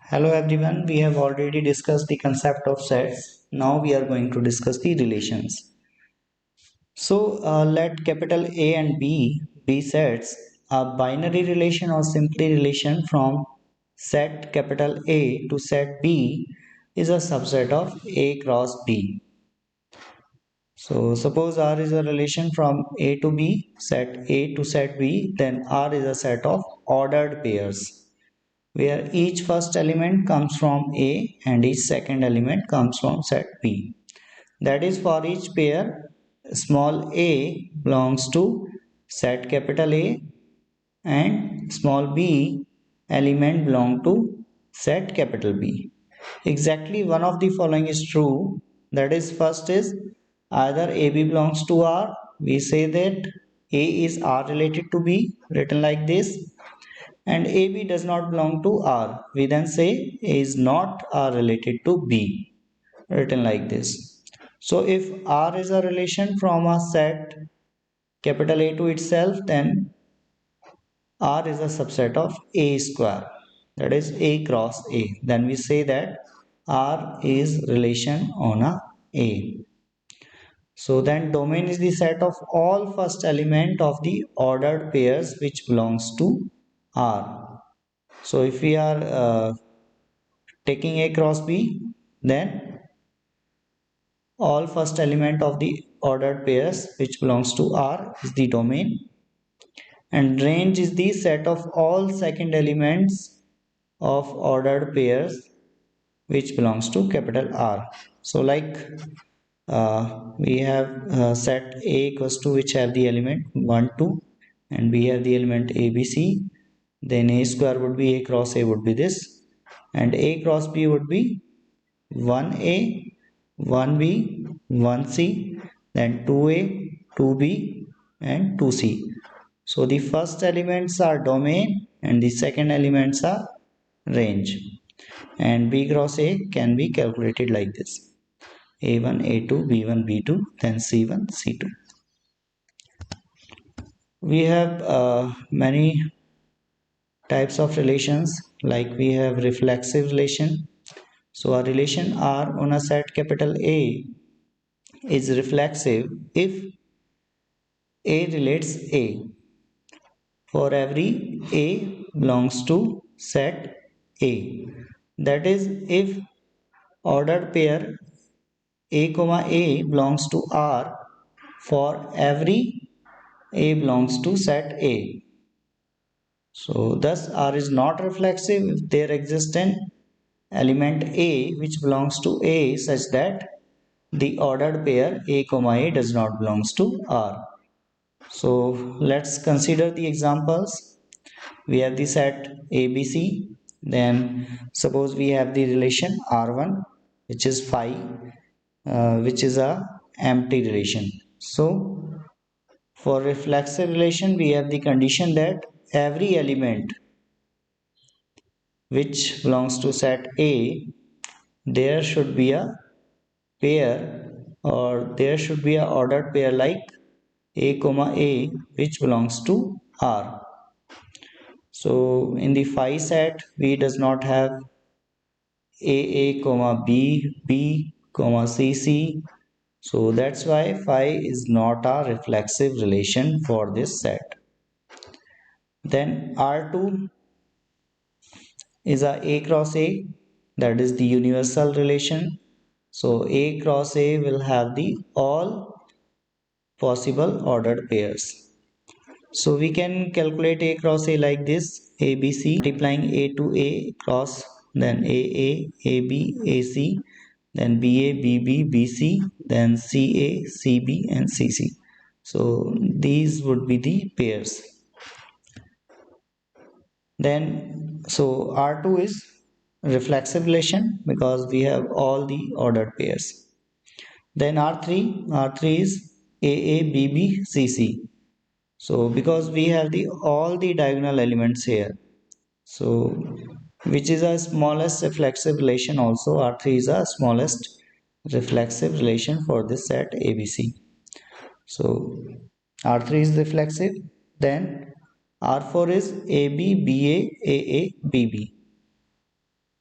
Hello everyone, we have already discussed the concept of sets. Now we are going to discuss the relations. Let capital A and B be sets. A binary relation or simply relation from set capital A to set B is a subset of A cross B. So suppose R is a relation from A to B, set A to set B, then R is a set of ordered pairs where each first element comes from A and each second element comes from set B. That is, for each pair, small a belongs to set capital A and small b element belong to set capital B. Exactly one of the following is true. That is, first is either AB belongs to R. We say that A is R related to B, written like this, and AB does not belong to R. We then say A is not R related to B, written like this. So if R is a relation from a set capital A to itself, then R is a subset of A square, that is A cross A. Then we say that R is relation on a A. So then domain is the set of all first element of the ordered pairs which belongs to R. So if we are taking A cross B, then all first element of the ordered pairs which belongs to R is the domain, and range is the set of all second elements of ordered pairs which belongs to capital R. So like we have set A equals to which have the element 1 2, and we have the element ABC, then A square would be A cross A would be this, and A cross B would be 1A, 1B, 1C, then 2A, 2B, and 2C. So the first elements are domain and the second elements are range. And B cross A can be calculated like this: A1, A2, B1, B2, then C1, C2. We have many types of relations, like we have reflexive relation. So a relation R on a set capital A is reflexive if A relates A for every A belongs to set A. That is, if ordered pair A comma A belongs to R for every A belongs to set A. So thus R is not reflexive if there exists an element A which belongs to A such that the ordered pair A comma A does not belongs to R. So let's consider the examples. We have the set ABC, then suppose we have the relation R1 which is phi, which is a empty relation. So for reflexive relation we have the condition that every element which belongs to set A, there should be a pair, or there should be a ordered pair like A comma A which belongs to R. So in the phi set we does not have A comma B comma C. So that's why phi is not a reflexive relation for this set. Then R2 is a cross A, that is the universal relation. So A cross A will have the all possible ordered pairs. So we can calculate A cross A like this: ABC multiplying A to A cross, then AA, AB, AC, then BA, BB, BC, then CA, CB, and CC. So these would be the pairs. Then so R2 is reflexive relation because we have all the ordered pairs. Then R3 is AABBCC. So because we have the all the diagonal elements here, so which is a smallest reflexive relation, also R3 is a smallest reflexive relation for this set ABC. So R3 is reflexive. Then R4 is ABBA AA BB.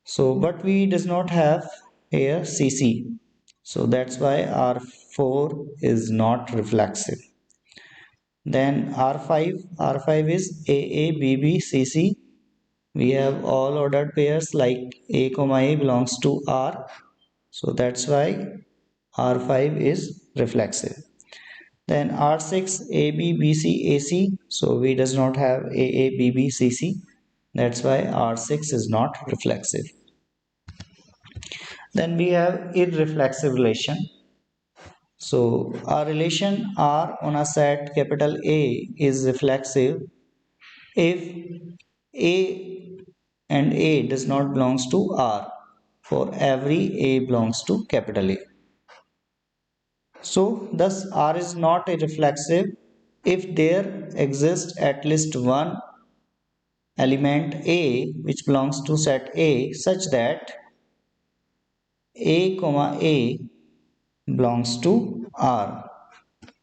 So but we does not have here CC. So that's why R4 is not reflexive. Then R5 is AA, BB, CC. We have all ordered pairs like A comma A belongs to R. So that's why R5 is reflexive. Then R6 AB, BC, AC. So we does not have AA, BB, CC. That's why R6 is not reflexive. Then we have irreflexive relation. So a relation R on a set capital A is reflexive if A and A does not belongs to R for every A belongs to capital A. So thus R is not a reflexive if there exists at least one element A which belongs to set A such that A comma A belongs to R.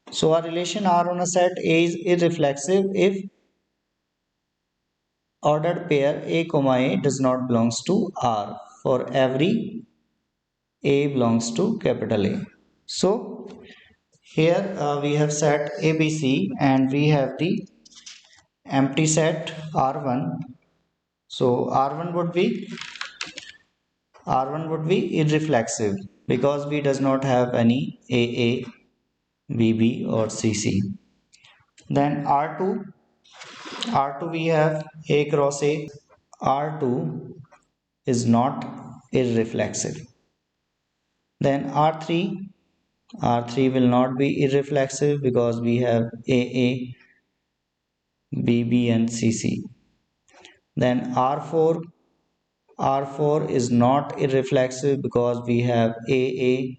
So our relation R on a set A is irreflexive if ordered pair A comma A does not belongs to R for every A belongs to capital A. So here we have set ABC and we have the empty set R1. So R1 would be irreflexive because we does not have any AA, BB or CC. Then R2 we have A cross A. R2 is not irreflexive. Then R3 will not be irreflexive because we have AA, BB and CC. Then R4 is not irreflexive because we have AA,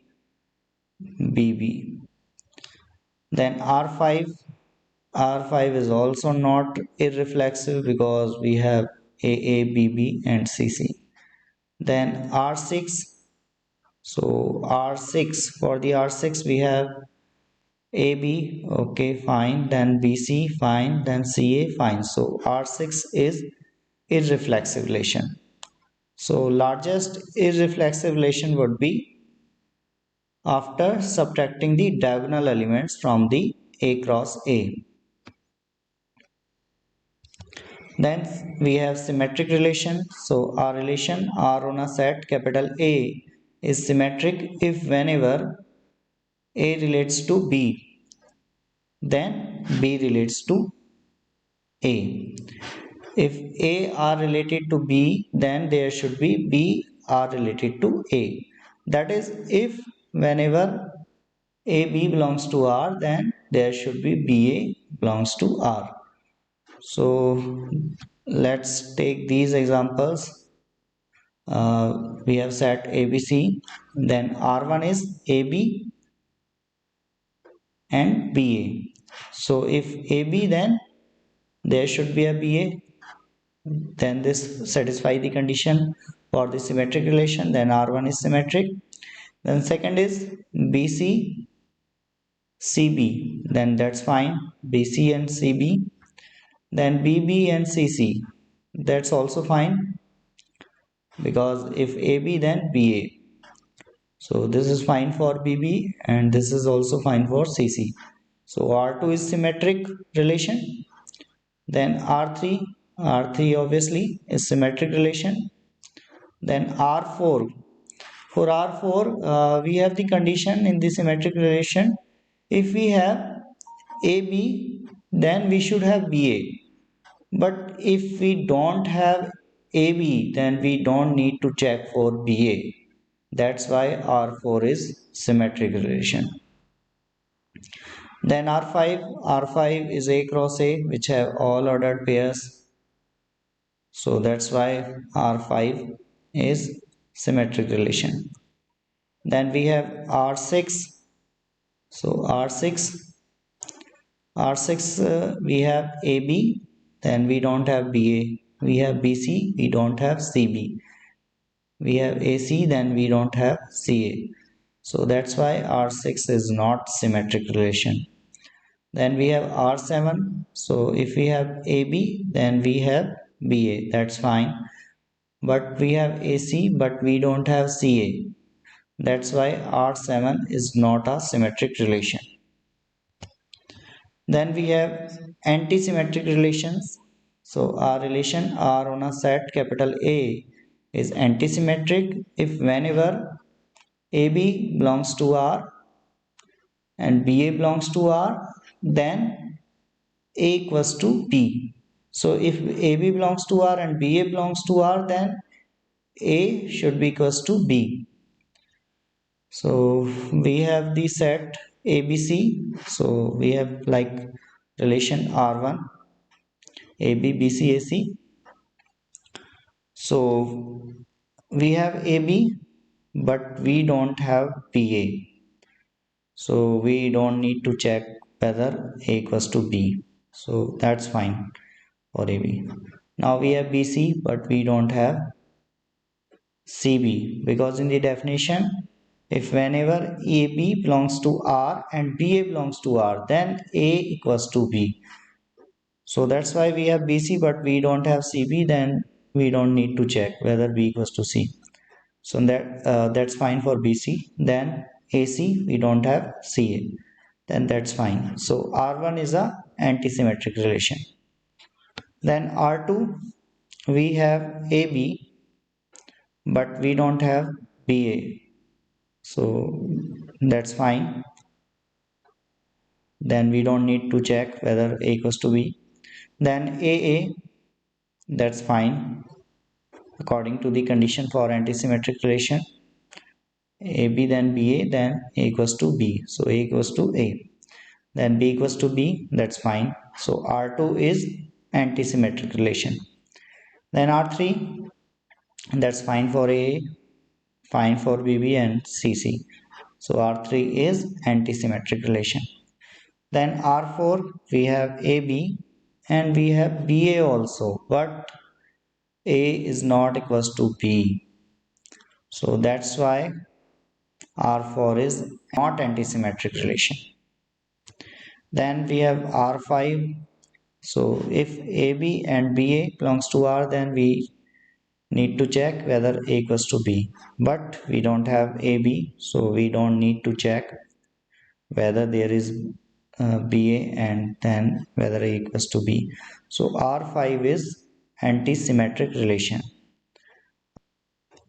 BB. Then R5 is also not irreflexive because we have AA, BB and CC. Then R6, so R6, for the R6 we have AB, okay, fine, then BC, fine, then CA, fine. So R6 is irreflexive relation. So largest irreflexive relation would be after subtracting the diagonal elements from the A cross A. Then we have symmetric relation. So our relation R on a set capital A is symmetric if whenever A relates to B, then B relates to A. If A are related to B, then there should be B are related to A. That is, if whenever AB belongs to R, then there should be BA belongs to R. So let's take these examples. We have set ABC, then R1 is AB and BA. So if AB, then there should be a BA. Then this satisfy the condition for the symmetric relation. Then R1 is symmetric. Then second is BC, CB. Then that's fine. BC and CB. Then BB and CC. That's also fine because if AB, then BA. So this is fine for BB and this is also fine for CC. So R2 is symmetric relation. Then R3 obviously is symmetric relation. Then R4, for R4 we have the condition in the symmetric relation. If we have AB, then we should have BA. But if we don't have AB, then we don't need to check for BA. That's why R4 is symmetric relation. Then R5 is A cross A, which have all ordered pairs. So that's why R5 is symmetric relation. Then we have R6. So R6 we have AB, then we don't have BA. We have BC, we don't have CB. We have AC, then we don't have CA. So that's why R6 is not symmetric relation. Then we have R7. So if we have AB, then we have BA. That's fine. but we have AC, but we don't have CA. That's why R7 is not a symmetric relation. Then we have anti-symmetric relations. So our relation R on a set capital A is anti-symmetric if whenever AB belongs to R and BA belongs to R, then A equals to B. So if AB belongs to R and BA belongs to R, then A should be equals to B. So we have the set ABC. So we have like relation R1, AB, BC, AC. So we have AB, but we don't have BA. So we don't need to check whether A equals to B. So that's fine for AB. Now we have BC, but we don't have CB, because in the definition, if whenever AB belongs to R and BA belongs to R, then A equals to B. So that's why we have BC, but we don't have CB, then we don't need to check whether B equals to C. So that's fine for BC. Then AC, we don't have CA, then that's fine. So R1 is a antisymmetric relation. Then R2, we have AB, but we don't have BA. So that's fine. Then we don't need to check whether A equals to B. Then AA, that's fine according to the condition for antisymmetric relation. AB then BA, then A equals to B. So A equals to A. Then B equals to B, that's fine. So R2 is antisymmetric relation. Then R3, that's fine for A, fine for BB and CC. So R3 is antisymmetric relation. Then R4, we have AB and we have BA also, but A is not equals to B. So that's why R4 is not antisymmetric relation. Then we have R5. So if AB and BA belongs to R, then we need to check whether A equals to B. But we don't have AB, so we don't need to check whether there is BA and then whether A equals to B. So R5 is antisymmetric relation.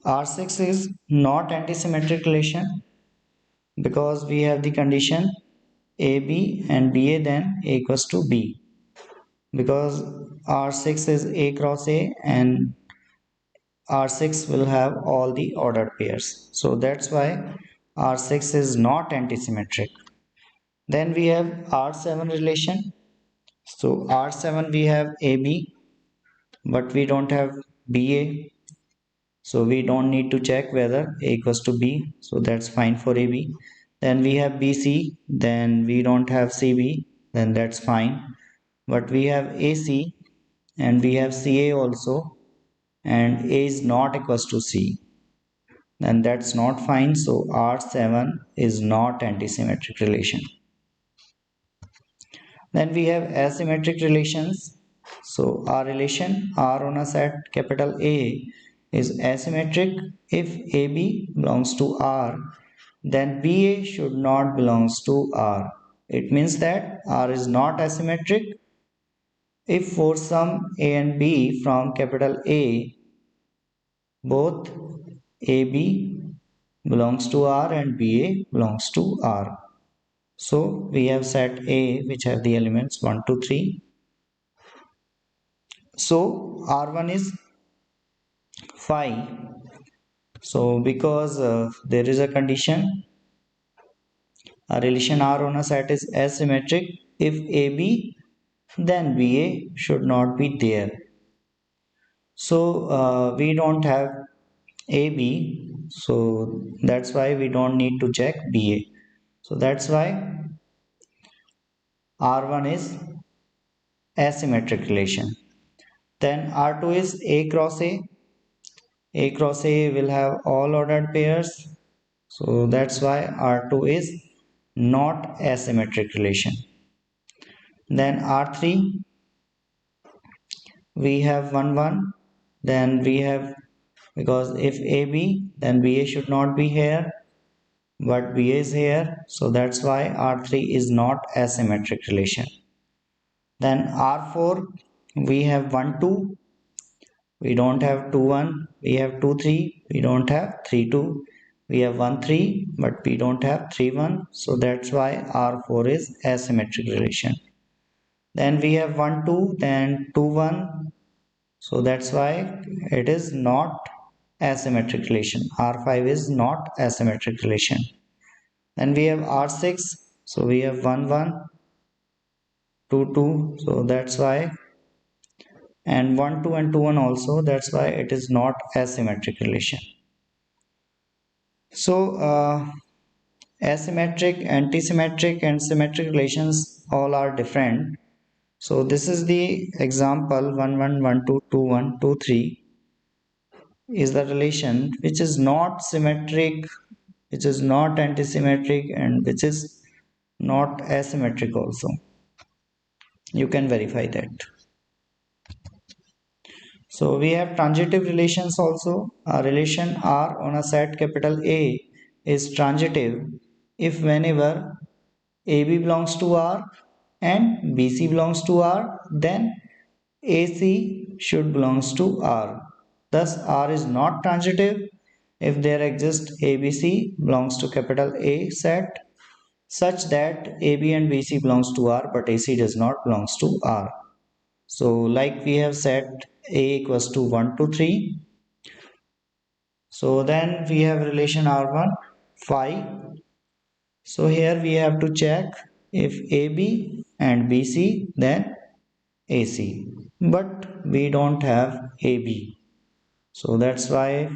R6 is not antisymmetric relation because we have the condition AB and BA, then A equals to B. Because R6 is A cross A and R6 will have all the ordered pairs. So that's why R6 is not antisymmetric. Then we have R7 relation. So R7 we have AB, but we don't have BA. So we don't need to check whether A equals to B. So that's fine for AB. Then we have BC, then we don't have CB, then that's fine. But we have AC and we have CA also, and A is not equals to C. Then that's not fine. So R7 is not antisymmetric relation. Then we have asymmetric relations. So our relation R on a set capital A is asymmetric if AB belongs to R, then BA should not belongs to R. It means that R is not asymmetric if for some A and B from capital A, both AB belongs to R and BA belongs to R. So we have set A which have the elements 1, 2, 3. So R1 is phi. So because there is a condition, a relation R on a set is asymmetric if AB, then BA should not be there. So we don't have AB, so that's why we don't need to check BA. So that's why R1 is asymmetric relation. Then R2 is A cross A. A cross A will have all ordered pairs. So that's why R2 is not asymmetric relation. Then R3, we have 1 1. Then we have because if AB, then BA should not be here, but BA is here, so that's why R3 is not asymmetric relation. Then R4, we have 1 2, we don't have 2 1, we have 2 3, we don't have 3 2, we have 1 3, but we don't have 3 1, so that's why R4 is asymmetric relation. Then we have 1 2, then 2 1, so that's why it is not asymmetric relation. R5 is not asymmetric relation. Then we have R6, so we have 1 1, 2 2, so that's why, and 1 2 and 2 1 also, that's why it is not asymmetric relation. So asymmetric, antisymmetric and symmetric relations all are different. So this is the example 1 1 1 2 2 1 2 3 is the relation which is not symmetric, which is not antisymmetric, and which is not asymmetric also. You can verify that. So we have transitive relations also. A relation R on a set capital A is transitive if whenever AB belongs to R and BC belongs to R, then AC should belongs to R. Thus R is not transitive if there exists ABC belongs to capital A set such that AB and BC belongs to R but AC does not belongs to R. So like we have set A equals to 1 to 3. So then we have relation R1 5. So here we have to check if AB and BC then AC. But we don't have AB. So that's why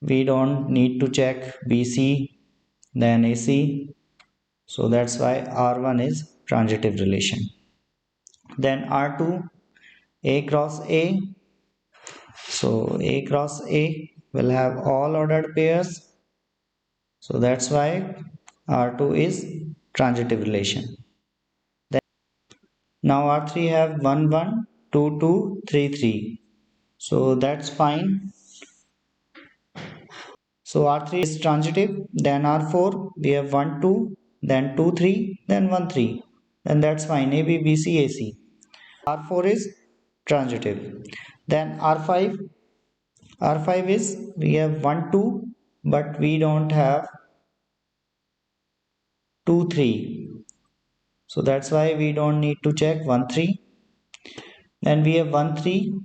we don't need to check BC then AC. So that's why R1 is transitive relation. Then R2 A cross A. So A cross A will have all ordered pairs. So that's why R2 is transitive relation. Then now R3 have 1 1 2 2 3 3. So that's fine. So R3 is transitive. Then R4 we have 1 2, then 2 3, then 1 3. Then that's fine. A B B C A C. R4 is transitive. Then R5 is we have 1 2, but we don't have 2 3. So that's why we don't need to check 1 3. Then we have 1 3.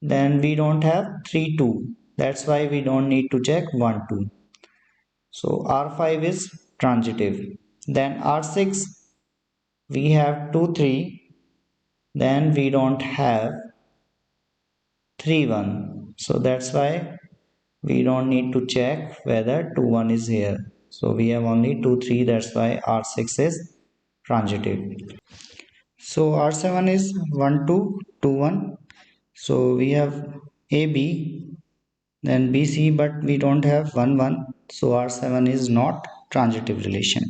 Then we don't have 3 2. That's why we don't need to check 1 2. So R5 is transitive. Then R6 we have 2 3. Then we don't have 3 1. So that's why we don't need to check whether 2 1 is here. So we have only 2 3. That's why R6 is transitive. So R7 is 1 2 2 1. So we have AB then BC, but we don't have 1 1. So R7 is not transitive relation.